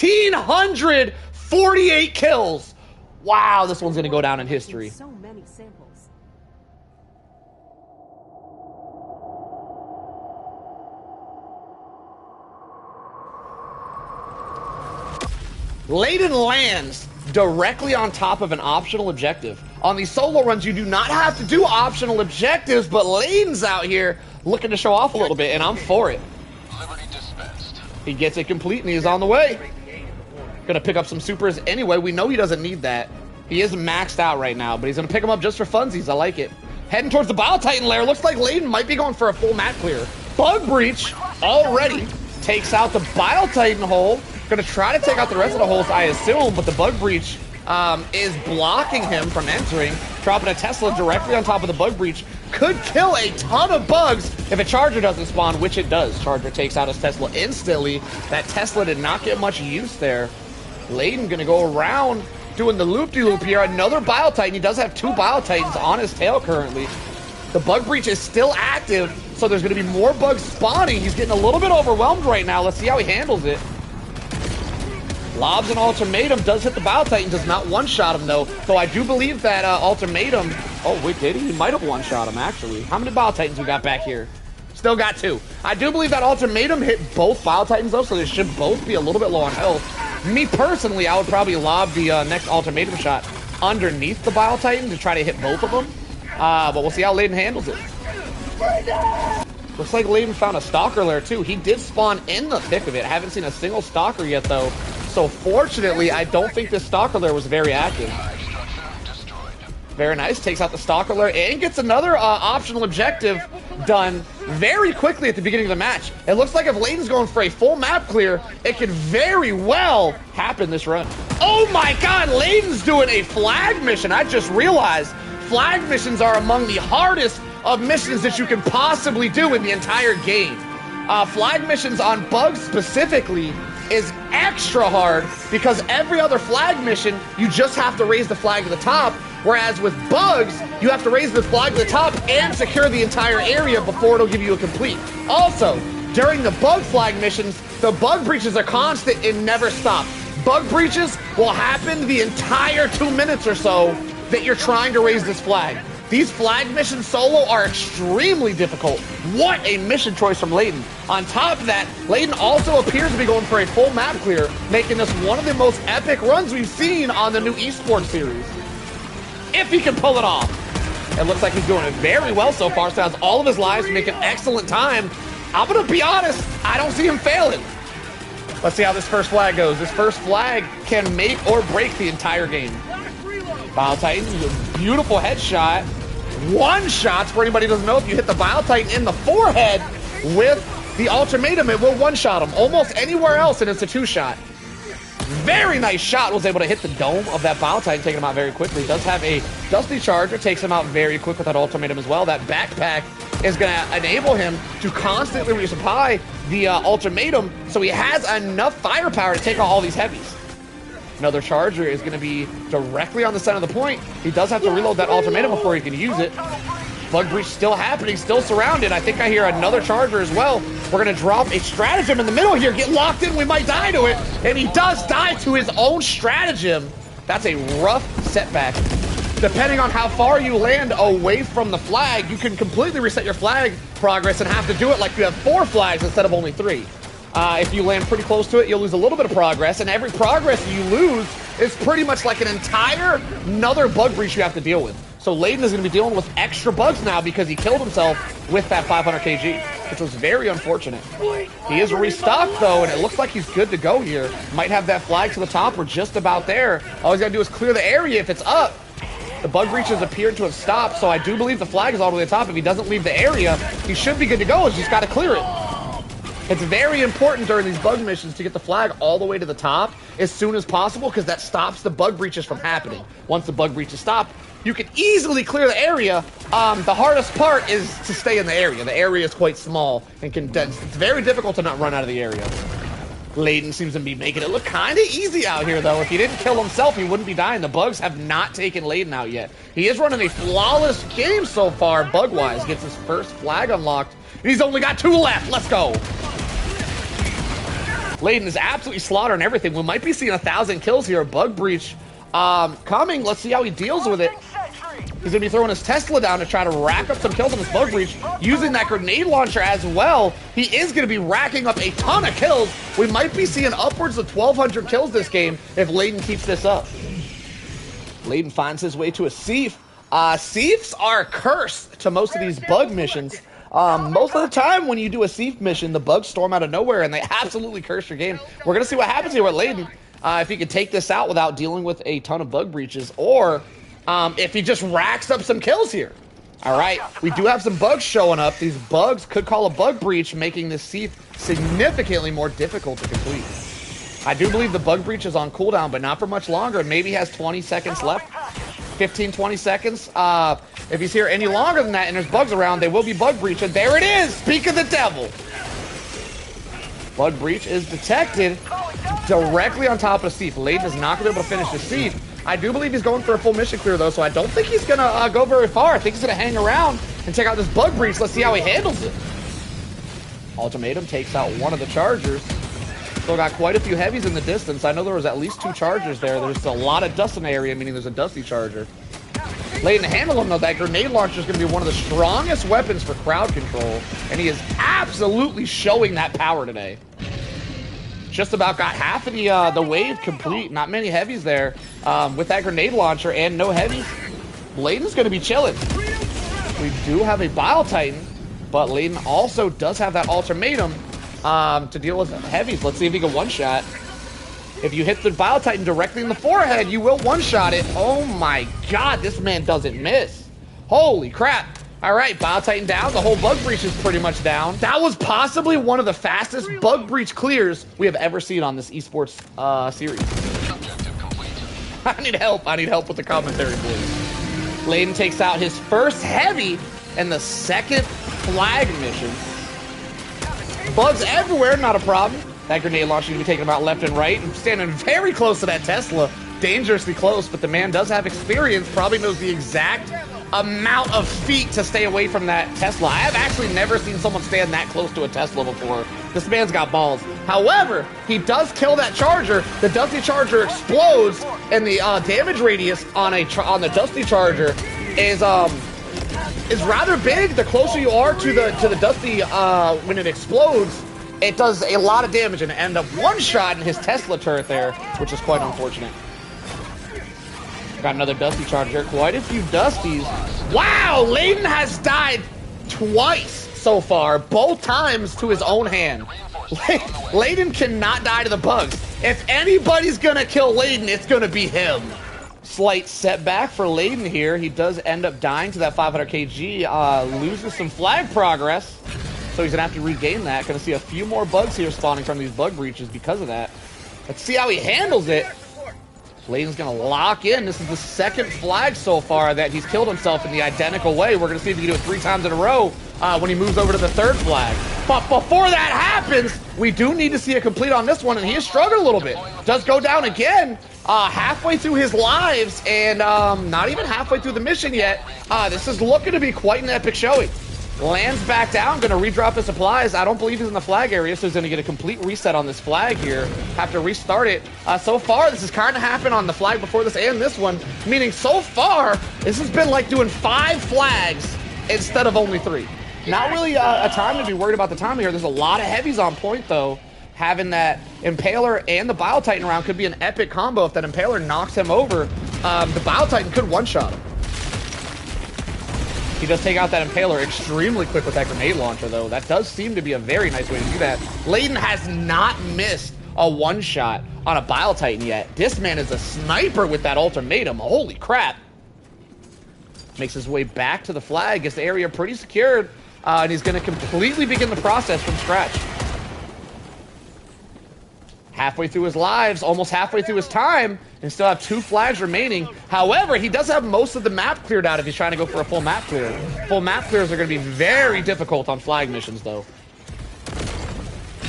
1,448 kills. Wow, this one's gonna go down in history. So many samples. Layden lands directly on top of an optional objective. On these solo runs, you do not have to do optional objectives, but Layden's out here looking to show off a little bit, and I'm for it. He gets it complete, and he's on the way. Gonna pick up some supers anyway. We know he doesn't need that. He is maxed out right now, but he's gonna pick them up just for funsies. I like it. Heading towards the Bile Titan lair. Looks like Layden might be going for a full map clear. Bug Breach already takes out the Bile Titan hole. Gonna try to take out the rest of the holes, I assume, but the Bug Breach is blocking him from entering. Dropping a Tesla directly on top of the Bug Breach. Could kill a ton of bugs if a Charger doesn't spawn, which it does. Charger takes out his Tesla instantly. That Tesla did not get much use there. Layden gonna go around doing the loop-de-loop here. Another Bile Titan. He does have 2 Bile Titans on his tail currently. The Bug Breach is still active, so there's gonna be more bugs spawning. He's getting a little bit overwhelmed right now. Let's see how he handles it. Lobs an ultimatum, does hit the Bile Titan, does not one-shot him though. Though I do believe that ultimatum, oh wait, did he? He might have one-shot him actually. How many Bile Titans we got back here? Still got 2. I do believe that ultimatum hit both Bile Titans though, so they should both be a little bit low on health. Me personally, I would probably lob the next ultimatum shot underneath the Bile Titan to try to hit both of them. But we'll see how Layden handles it. Looks like Layden found a Stalker lair too. He did spawn in the thick of it. Haven't seen a single Stalker yet though. So fortunately, I don't think this Stalker lair was very active. Very nice, takes out the Stalker lair and gets another optional objective done very quickly at the beginning of the match. It looks like if Layden's going for a full map clear, it could very well happen this run. Oh my god, Layden's doing a flag mission. I just realized flag missions are among the hardest of missions that you can possibly do in the entire game. Flag missions on bugs specifically is extra hard because every other flag mission, you just have to raise the flag to the top, whereas with bugs, you have to raise the flag to the top and secure the entire area before it'll give you a complete. Also, during the bug flag missions, the bug breaches are constant and never stop. Bug breaches will happen the entire 2 minutes or so that you're trying to raise this flag. These flag missions solo are extremely difficult. What a mission choice from Layden. On top of that, Layden also appears to be going for a full map clear, making this one of the most epic runs we've seen on the new esports series. If he can pull it off. It looks like he's doing it very well so far, so has all of his lives to make an excellent time. I'm gonna be honest, I don't see him failing. Let's see how this first flag goes. This first flag can make or break the entire game. Bile Titan, a beautiful headshot. One shot, for anybody who doesn't know, if you hit the Bile Titan in the forehead with the ultimatum, it will one-shot him. Almost anywhere else, and it's a 2-shot. Very nice shot, was able to hit the dome of that Bile Titan, taking him out very quickly. Does have a Dusty Charger, takes him out very quick with that ultimatum as well. That backpack is going to enable him to constantly resupply the ultimatum, so he has enough firepower to take out all these heavies. Another Charger is going to be directly on the center of the point. He does have to reload that ultimatum before he can use it. Bug Breach still happening, still surrounded. I think I hear another Charger as well. We're going to drop a stratagem in the middle here. Get locked in, we might die to it. And he does die to his own stratagem. That's a rough setback. Depending on how far you land away from the flag, you can completely reset your flag progress and have to do it like you have 4 flags instead of only 3. If you land pretty close to it, you'll lose a little bit of progress, and every progress you lose is pretty much like an entire another bug breach you have to deal with. So Layden is going to be dealing with extra bugs now because he killed himself with that 500 kg, which was very unfortunate. He is restocked though, and it looks like he's good to go here. Might have that flag to the top. We're just about there. All he's got to do is clear the area if it's up. The bug breaches appeared to have stopped, so I do believe the flag is all the way to the top. If he doesn't leave the area, he should be good to go. He's just got to clear it. It's very important during these bug missions to get the flag all the way to the top as soon as possible because that stops the bug breaches from happening. Once the bug breaches stop, you can easily clear the area. The hardest part is to stay in the area. The area is quite small and it's very difficult to not run out of the area. Layden seems to be making it look kind of easy out here, though. If he didn't kill himself, he wouldn't be dying. The bugs have not taken Layden out yet. He is running a flawless game so far, bug-wise. Gets his first flag unlocked. And he's only got 2 left. Let's go. Layden is absolutely slaughtering everything. We might be seeing 1,000 kills here. Bug Breach coming. Let's see how he deals with it. He's going to be throwing his Tesla down to try to rack up some kills on this Bug Breach, using that grenade launcher as well. He is going to be racking up a ton of kills. We might be seeing upwards of 1,200 kills this game if Layden keeps this up. Layden finds his way to a Seif. Seifs are cursed to most of these bug missions. Most of the time when you do a Seif mission, the bugs storm out of nowhere and they absolutely curse your game. We're going to see what happens here with Layden. If he can take this out without dealing with a ton of bug breaches, or if he just racks up some kills here. All right, we do have some bugs showing up. These bugs could call a bug breach, making this Seif significantly more difficult to complete. I do believe the bug breach is on cooldown, but not for much longer. Maybe has 20 seconds left. 15, 20 seconds. If he's here any longer than that and there's bugs around, they will be bug breach. And there it is! Speak of the devil! Bug breach is detected directly on top of Seif. Layden is not going to be able to finish the Seif. I do believe he's going for a full mission clear, though, so I don't think he's going to go very far. I think he's going to hang around and take out this bug breach. Let's see how he handles it. Ultimatum takes out one of the chargers. Still got quite a few heavies in the distance. I know there was at least 2 chargers there. There's a lot of dust in the area, meaning there's a dusty charger. Layden handle him, though. That grenade launcher is going to be one of the strongest weapons for crowd control, and he is absolutely showing that power today. Just about got half of the wave complete. Not many heavies there with that grenade launcher and no heavies. Layden's going to be chilling. We do have a Bile Titan, but Layden also does have that ultimatum to deal with heavies. Let's see if he can one-shot. If you hit the Bile Titan directly in the forehead, you will one-shot it. Oh my god, this man doesn't miss. Holy crap. All right, Bile Titan down. The whole bug breach is pretty much down. That was possibly one of the fastest bug breach clears we have ever seen on this esports series. I need help. I need help with the commentary, please. Layden takes out his first heavy and the second flag mission. Bugs everywhere, not a problem. That grenade launcher can be taken about left and right. And standing very close to that Tesla. Dangerously close, but the man does have experience. Probably knows the exact amount of feet to stay away from that Tesla. I have actually never seen someone stand that close to a Tesla before. This man's got balls. However, he does kill that charger. The Dusty Charger explodes, and the damage radius on the Dusty Charger is rather big. The closer you are to the Dusty when it explodes, it does a lot of damage and end up one-shotting his Tesla turret there, which is quite unfortunate. Got another Dusty Charger. Quite a few Dusties. Wow! Layden has died twice so far. Both times to his own hand. Layden cannot die to the bugs. If anybody's gonna kill Layden, it's gonna be him. Slight setback for Layden here. He does end up dying to that 500 kg. Loses some flag progress. So he's gonna have to regain that. Gonna see a few more bugs here spawning from these bug breaches because of that. Let's see how he handles it. Layden's gonna lock in. This is the second flag so far that he's killed himself in the identical way. We're gonna see if he can do it 3 times in a row when he moves over to the 3rd flag. But before that happens, we do need to see a complete on this one, and he is struggling a little bit. Does go down again, halfway through his lives, and not even halfway through the mission yet. This is looking to be quite an epic showing. Lands back down, gonna redrop his supplies. I don't believe he's in the flag area, so he's gonna get a complete reset on this flag here. Have to restart it. So far, this has kind of happened on the flag before this and this one, meaning so far, this has been like doing 5 flags instead of only 3. Not really a time to be worried about the time here. There's a lot of heavies on point, though. Having that Impaler and the Bile Titan around could be an epic combo. If that Impaler knocks him over, the Bile Titan could one-shot him. He does take out that Impaler extremely quick with that grenade launcher, though. That does seem to be a very nice way to do that. Layden has not missed a one-shot on a Bile Titan yet. This man is a sniper with that ultimatum. Holy crap. Makes his way back to the flag. Gets the area pretty secured. And he's going to completely begin the process from scratch. Halfway through his lives, almost halfway through his time, and still have 2 flags remaining. However, he does have most of the map cleared out if he's trying to go for a full map clear. Full map clears are going to be very difficult on flag missions, though.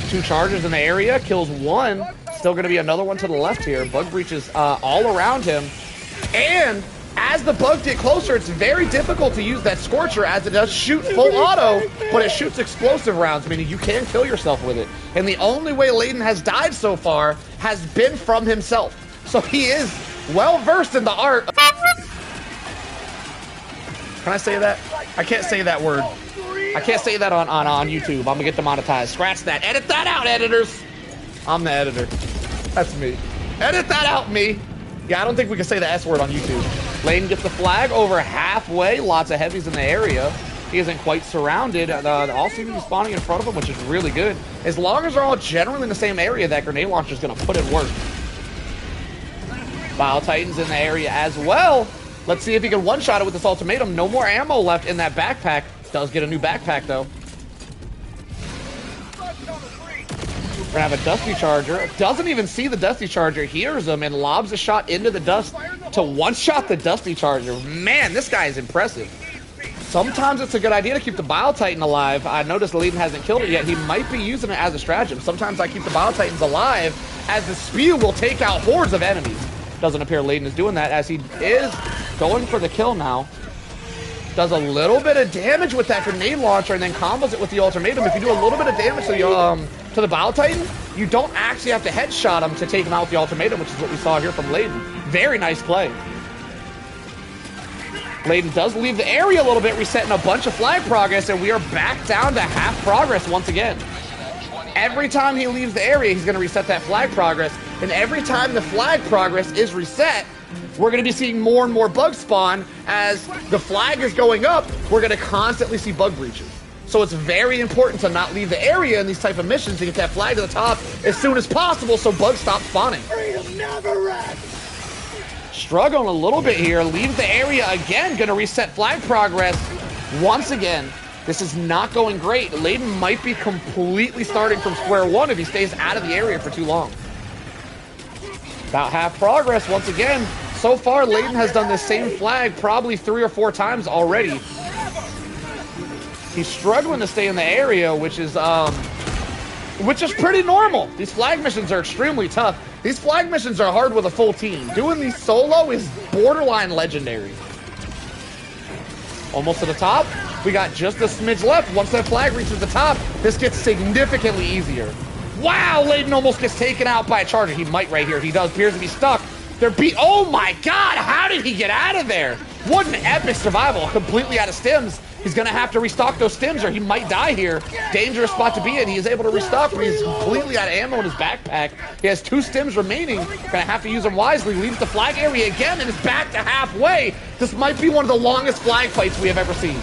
2 chargers in the area, kills 1. Still going to be another one to the left here. Bug breaches all around him. And as the bugs get closer, it's very difficult to use that Scorcher as it does shoot full auto, but it shoots explosive rounds, meaning you can kill yourself with it. And the only way Layden has died so far has been from himself. So he is well versed in the art. Can I say that? I can't say that word. I can't say that on YouTube. I'm gonna get demonetized. Scratch that. Edit that out, editors. I'm the editor. That's me. Edit that out, me. Yeah, I don't think we can say the S word on YouTube. Layden gets the flag over halfway. Lots of heavies in the area. He isn't quite surrounded. All seem to be spawning in front of him, which is really good. As long as they're all generally in the same area, that grenade launcher is going to put in work. Bile Titan's in the area as well. Let's see if he can one-shot it with this ultimatum. No more ammo left in that backpack. Does get a new backpack, though. We're gonna have a Dusty Charger. Doesn't even see the Dusty Charger. Hears him and lobs a shot into the dust to one-shot the Dusty Charger. Man, this guy is impressive. Sometimes it's a good idea to keep the Bile Titan alive. I noticed Layden hasn't killed it yet. He might be using it as a stratagem. Sometimes I keep the Bile Titans alive as the spew will take out hordes of enemies. Doesn't appear Layden is doing that as he is going for the kill now. Does a little bit of damage with that grenade launcher and then combos it with the ultimatum. If you do a little bit of damage to the Bile Titan, you don't actually have to headshot him to take him out with the ultimatum, which is what we saw here from Layden. Very nice play. Layden does leave the area a little bit, resetting a bunch of flag progress, and we are back down to half progress once again. Every time he leaves the area, he's going to reset that flag progress, and every time the flag progress is reset, we're going to be seeing more and more bugs spawn. As the flag is going up, we're going to constantly see bug breaches. So it's very important to not leave the area in these type of missions to get that flag to the top as soon as possible so bugs stop spawning. Freedom never rests. Struggling a little bit here, leaves the area again, going to reset flag progress once again. This is not going great. Layden might be completely starting from square one if he stays out of the area for too long. About half progress once again. So far, Layden has done this same flag probably 3 or 4 times already. He's struggling to stay in the area, which is pretty normal. These flag missions are extremely tough. These flag missions are hard with a full team. Doing these solo is borderline legendary. Almost to the top. We got just a smidge left. Once that flag reaches the top, this gets significantly easier. Wow, Layden almost gets taken out by a charger. He might right here. He does. Appears to be stuck. Oh my God, how did he get out of there? What an epic survival. Completely out of stims. He's going to have to restock those stims or he might die here. Dangerous spot to be in. He is able to restock, but he's completely out of ammo in his backpack. He has 2 stims remaining. Going to have to use them wisely. Leaves the flag area again and is back to halfway. This might be one of the longest flag fights we have ever seen.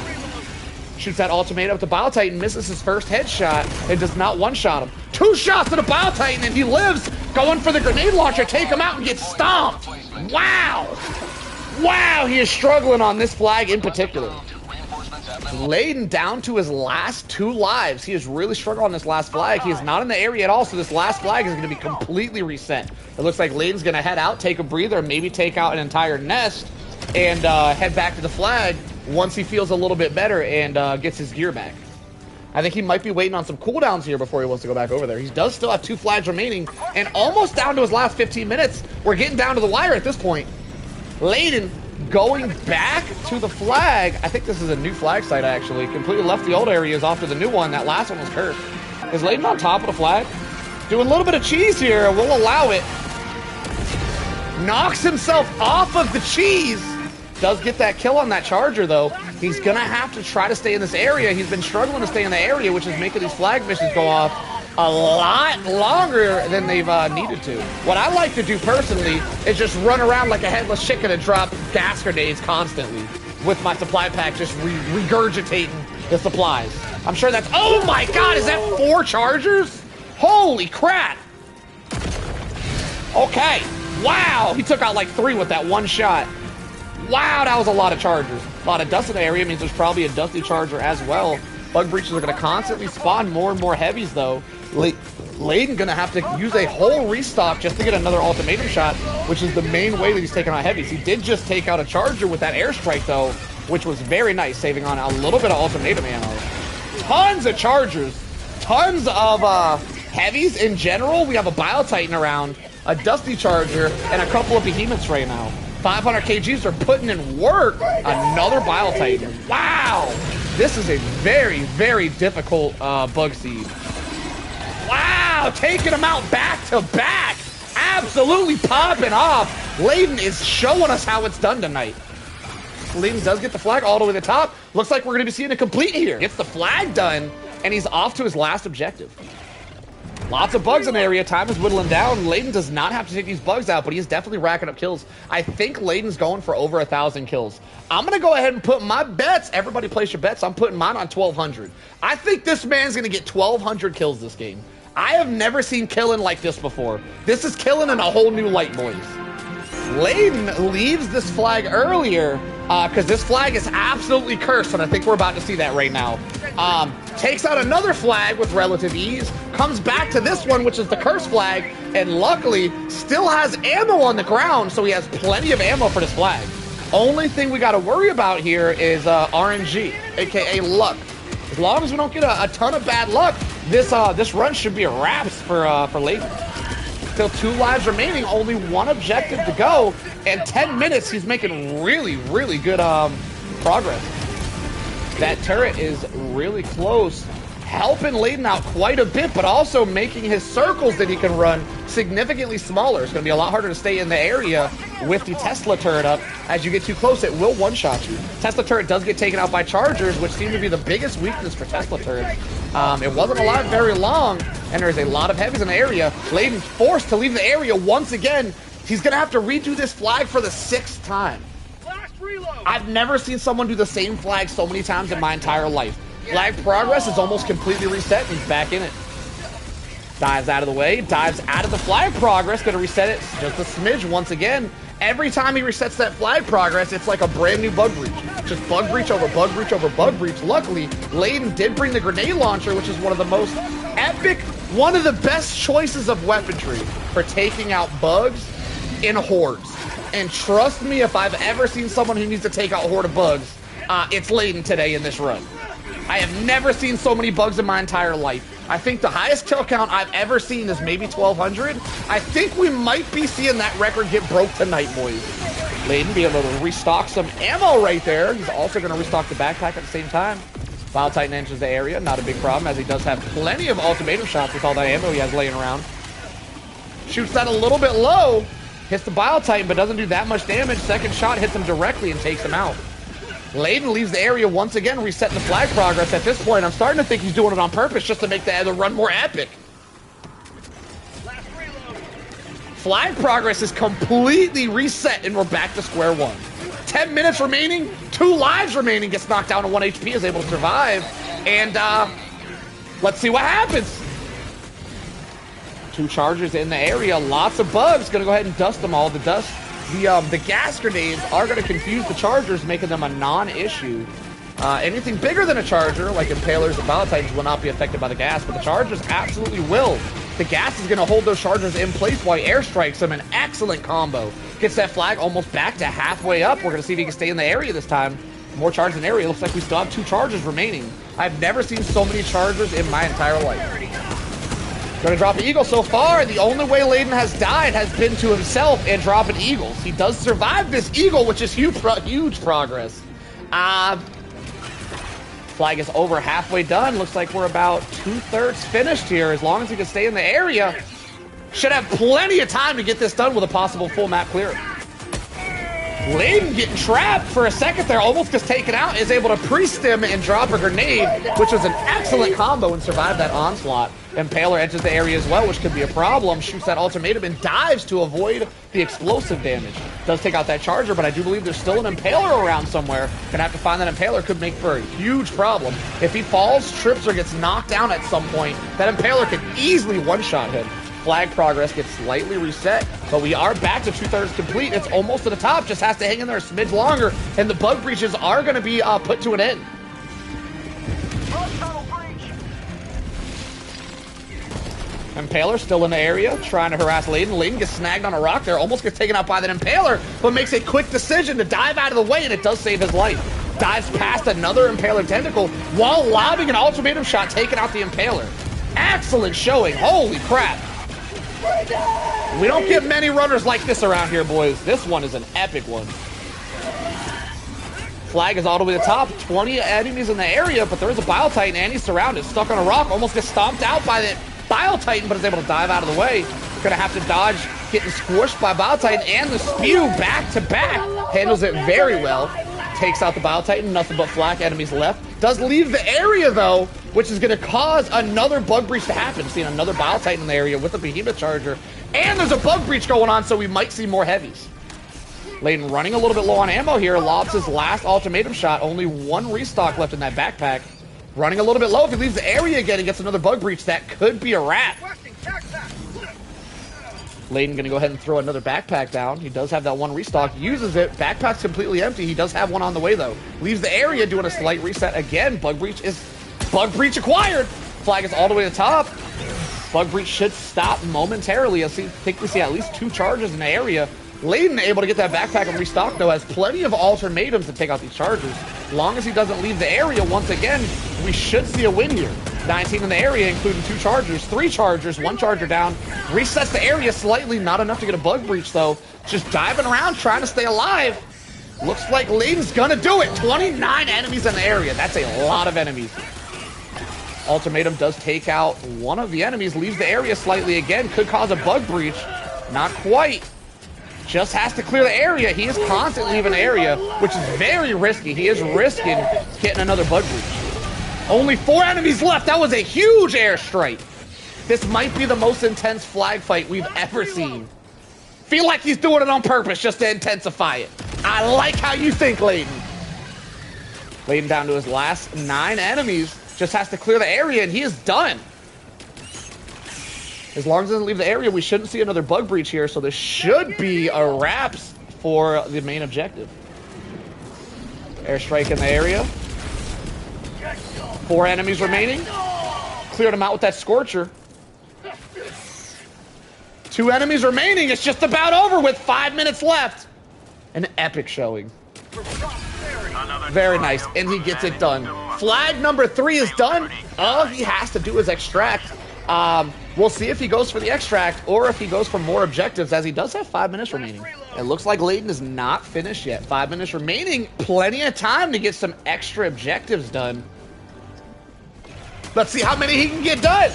Shoots that ultimatum with the Bile Titan, misses his first headshot, and does not one-shot him. 2 shots to the Bile Titan, and he lives, going for the grenade launcher, take him out and get stomped. Wow. Wow, he is struggling on this flag in particular. Layden down to his last 2 lives. He is really struggling on this last flag. He is not in the area at all, so this last flag is going to be completely reset. It looks like Layden's going to head out, take a breather, maybe take out an entire nest, and head back to the flag once he feels a little bit better and gets his gear back. I think he might be waiting on some cooldowns here before he wants to go back over there. He does still have 2 flags remaining and almost down to his last 15 minutes. We're getting down to the wire at this point. Layden going back to the flag. I think this is a new flag site, actually. Completely left the old areas off to the new one. That last one was cursed. Is Layden on top of the flag? Doing a little bit of cheese here. We'll allow it. Knocks himself off of the cheese. Does get that kill on that charger, though. He's going to have to try to stay in this area. He's been struggling to stay in the area, which is making these flag missions go off a lot longer than they've needed to. What I like to do personally is just run around like a headless chicken and drop gas grenades constantly with my supply pack, just regurgitating the supplies. I'm sure that's... Oh my God, is that 4 chargers? Holy crap. Okay. Wow, he took out like 3 with that 1 shot. Wow, that was a lot of chargers. A lot of dust in the area means there's probably a Dusty Charger as well. Bug breaches are going to constantly spawn more and more heavies, though. Layden going to have to use a whole restock just to get another ultimatum shot, which is the main way that he's taking out heavies. He did just take out a charger with that airstrike, though, which was very nice, saving on a little bit of ultimatum ammo. Tons of chargers. Tons of heavies in general. We have a Bile Titan around, a Dusty Charger, and a couple of behemoths right now. 500 kgs are putting in work. Another Bile Titan. Wow. This is a very, very difficult bug seed. Wow. Taking him out back to back. Absolutely popping off. Layden is showing us how it's done tonight. Layden does get the flag all the way to the top. Looks like we're going to be seeing a complete here. Gets the flag done, and he's off to his last objective. Lots of bugs in the area. Time is whittling down. Layden does not have to take these bugs out, but he's definitely racking up kills. I think Layden's going for over 1,000 kills. I'm going to go ahead and put my bets. Everybody place your bets. I'm putting mine on 1,200. I think this man's going to get 1,200 kills this game. I have never seen killing like this before. This is killing in a whole new light, boys. Layden leaves this flag earlier because this flag is absolutely cursed, and I think we're about to see that right now. Takes out another flag with relative ease, comes back to this one, which is the curse flag, and luckily still has ammo on the ground, so he has plenty of ammo for this flag. Only thing we got to worry about here is RNG, aka luck. As long as we don't get a ton of bad luck, this run should be a wraps for Layden. Still 2 lives remaining, only 1 objective to go, and 10 minutes, he's making really, really good progress. That turret is really close, helping Layden out quite a bit, but also making his circles that he can run significantly smaller. It's going to be a lot harder to stay in the area with the Tesla turret up. As you get too close, it will one-shot you. Tesla turret does get taken out by chargers, which seem to be the biggest weakness for Tesla turrets. It wasn't alive very long, and there's a lot of heavies in the area. Layden forced to leave the area once again. He's going to have to redo this flag for the 6th time. I've never seen someone do the same flag so many times in my entire life. Flag progress is almost completely reset, and he's back in it. Dives out of the way, dives out of the flag progress, gonna reset it just a smidge once again. Every time he resets that flag progress, it's like a brand new bug breach. Just bug breach over bug breach over bug breach. Luckily, Layden did bring the grenade launcher, which is one of the most epic, one of the best choices of weaponry for taking out bugs in hordes. And trust me, if I've ever seen someone who needs to take out a horde of bugs, it's Layden today in this run. I have never seen so many bugs in my entire life. I think the highest kill count I've ever seen is maybe 1,200. I think we might be seeing that record get broke tonight, boys. Layden being able to restock some ammo right there. He's also going to restock the backpack at the same time. Bile Titan enters the area, not a big problem, as he does have plenty of ultimatum shots with all that ammo he has laying around. Shoots that a little bit low. Hits the Bile Titan, but doesn't do that much damage. Second shot hits him directly and takes him out. Layden leaves the area once again, resetting the flag progress. At this point, I'm starting to think he's doing it on purpose just to make the run more epic. Flag progress is completely reset, and we're back to square one. 10 minutes remaining, 2 lives remaining, gets knocked down to 1 HP, is able to survive. And let's see what happens. 2 chargers in the area, lots of bugs. Gonna go ahead and dust them all. The gas grenades are going to confuse the chargers, making them a non-issue. Anything bigger than a charger, like Impalers and Bile Titans, will not be affected by the gas, but the chargers absolutely will. The gas is going to hold those chargers in place while he airstrikes them. An excellent combo. Gets that flag almost back to halfway up. We're going to see if he can stay in the area this time. More chargers in the area. Looks like we still have 2 chargers remaining. I've never seen so many chargers in my entire life. Gonna drop an eagle so far. The only way Layden has died has been to himself and dropping eagles. He does survive this eagle, which is huge progress. Flag is over halfway done. Looks like we're about 2/3 finished here. As long as he can stay in the area, should have plenty of time to get this done with a possible full map clear. Layden getting trapped for a second there, almost gets taken out, is able to pre-stim and drop a grenade, which was an excellent combo and survived that onslaught. Impaler enters the area as well, which could be a problem. Shoots that ultimatum and dives to avoid the explosive damage. Does take out that charger, but I do believe there's still an Impaler around somewhere. Gonna have to find that Impaler. Could make for a huge problem. If he falls, trips, or gets knocked down at some point, that Impaler could easily one-shot him. Flag progress gets slightly reset, but we are back to 2/3 complete. It's almost to the top, just has to hang in there a smidge longer, and the bug breaches are going to be put to an end. Impaler still in the area, trying to harass Layden. Layden gets snagged on a rock there, almost gets taken out by that Impaler, but makes a quick decision to dive out of the way, and it does save his life. Dives past another Impaler tentacle while lobbing an ultimatum shot, taking out the Impaler. Excellent showing, holy crap. We don't get many runners like this around here, boys. This one is an epic one. Flag is all the way to the top. 20 enemies in the area, but there is a Bile Titan, and he's surrounded. Stuck on a rock, almost gets stomped out by the Bile Titan, but is able to dive out of the way. Gonna have to dodge getting squished by Bile Titan, and the spew back to back. Handles it very well. Takes out the Bile Titan, nothing but flak enemies left. Does leave the area though, which is gonna cause another bug breach to happen. Seeing another Bile Titan in the area with a Behemoth Charger. And there's a bug breach going on, so we might see more heavies. Layden running a little bit low on ammo here, lobs his last ultimatum shot. Only one restock left in that backpack. Running a little bit low. If he leaves the area again and gets another bug breach, that could be a wrap. Layden gonna go ahead and throw another backpack down. He does have that one restock, uses it. Backpack's completely empty. He does have one on the way though. Leaves the area, doing a slight reset again. Bug breach acquired. Flag is all the way to the top. Bug breach should stop momentarily. I think we see at least 2 charges in the area. Layden able to get that backpack and restock though, has plenty of ultimatums to take out these charges. Long as he doesn't leave the area once again, we should see a win here. 19 in the area, including 2 chargers, 3 chargers, 1 charger down. Resets the area slightly, not enough to get a bug breach though. Just diving around, trying to stay alive. Looks like Layden's gonna do it. 29 enemies in the area. That's a lot of enemies. Ultimatum does take out one of the enemies, leaves the area slightly again. Could cause a bug breach. Not quite. Just has to clear the area. He is constantly leaving the area, which is very risky. He is risking getting another bug breach. Only 4 enemies left. That was a huge airstrike. This might be the most intense flag fight we've ever seen. Feel like he's doing it on purpose just to intensify it. I like how you think, Layden. Layden down to his last 9 enemies. Just has to clear the area, and he is done. As long as it doesn't leave the area, we shouldn't see another bug breach here, so this should be a wraps for the main objective. Airstrike in the area. 4 enemies remaining. Cleared them out with that Scorcher. 2 enemies remaining. It's just about over with 5 minutes left. An epic showing. Very nice, and he gets it done. Flag number 3 is done. All he has to do is extract. We'll see if he goes for the extract or if he goes for more objectives, as he does have 5 minutes remaining. It looks like Layden is not finished yet. 5 minutes remaining. Plenty of time to get some extra objectives done. Let's see how many he can get done.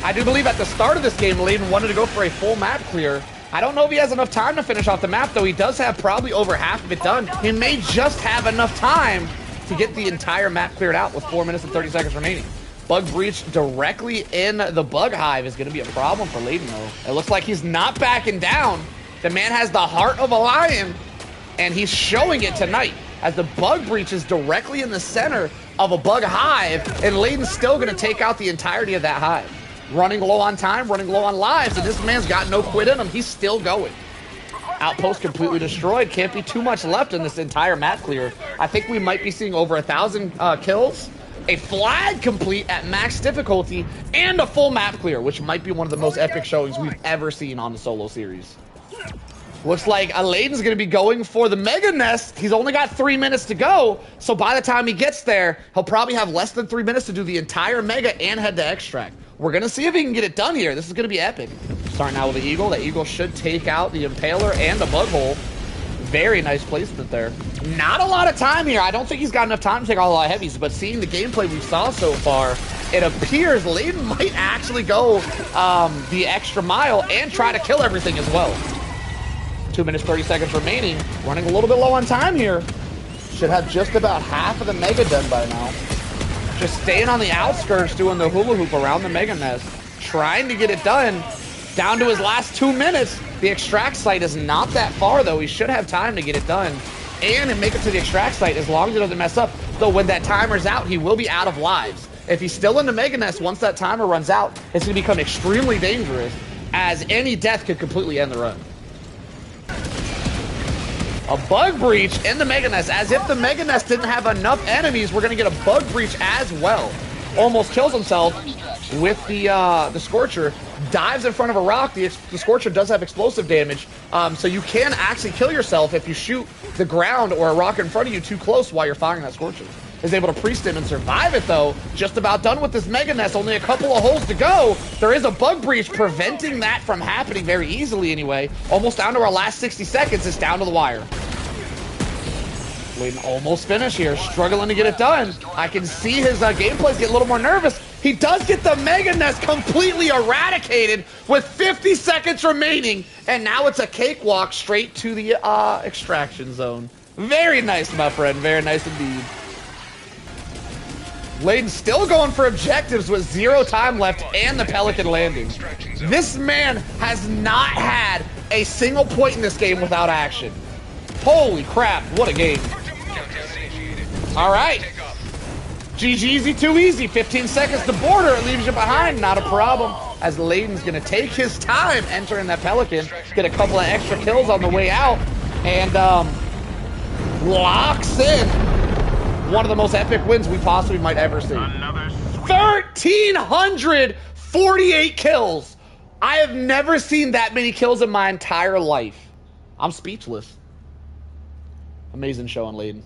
I do believe at the start of this game, Layden wanted to go for a full map clear. I don't know if he has enough time to finish off the map, though. He does have probably over half of it done. He may just have enough time to get the entire map cleared out with 4 minutes and 30 seconds remaining. Bug breach directly in the bug hive is going to be a problem for Layden, though. It looks like he's not backing down. The man has the heart of a lion, and he's showing it tonight as the bug breach is directly in the center of a bug hive, and Layden's still going to take out the entirety of that hive. Running low on time, running low on lives, and this man's got no quit in him. He's still going. Outpost completely destroyed. Can't be too much left in this entire map clear. I think we might be seeing over 1,000 kills. A flag complete at max difficulty, and a full map clear, which might be one of the most epic showings we've ever seen on the solo series. Looks like Layden's going to be going for the Mega Nest. He's only got 3 minutes to go, so by the time he gets there, he'll probably have less than 3 minutes to do the entire Mega and head to Extract. We're going to see if he can get it done here. This is going to be epic. Starting out with the Eagle. The Eagle should take out the Impaler and the Bug Hole. Very nice placement there. Not a lot of time here. I don't think he's got enough time to take all the heavies, but seeing the gameplay we saw so far, it appears Layden might actually go the extra mile and try to kill everything as well. 2 minutes, 30 seconds remaining. Running a little bit low on time here. Should have just about half of the Mega done by now. Just staying on the outskirts, doing the hula hoop around the Mega Nest. Trying to get it done. Down to his last 2 minutes. The extract site is not that far, though. He should have time to get it done and make it to the extract site as long as it doesn't mess up. Though when that timer's out, he will be out of lives. If he's still in the Mega Nest, once that timer runs out, it's going to become extremely dangerous, as any death could completely end the run. A bug breach in the Mega Nest. As if the Mega Nest didn't have enough enemies, we're going to get a bug breach as well. Almost kills himself with the Scorcher. Dives in front of a rock. The Scorcher does have explosive damage, so you can actually kill yourself if you shoot the ground or a rock in front of you too close while you're firing that Scorcher. Is able to priest him and survive it, though. Just about done with this Mega Nest. Only a couple of holes to go. There is a bug breach preventing that from happening very easily anyway. Almost down to our last 60 seconds. It's down to the wire. Layden almost finished here, struggling to get it done. I can see his gameplays get a little more nervous. He does get the Mega Nest completely eradicated with 50 seconds remaining, and now it's a cakewalk straight to the extraction zone. Very nice, my friend. Very nice indeed. Layden still going for objectives with 0 time left and the Pelican landing. This man has not had a single point in this game without action. Holy crap, what a game. All right. GG easy, too easy. 15 seconds to border. It leaves you behind. Not a problem. As Layden's going to take his time entering that Pelican. Get a couple of extra kills on the way out. And locks in one of the most epic wins we possibly might ever see. 1,348 kills. I have never seen that many kills in my entire life. I'm speechless. Amazing show on Layden.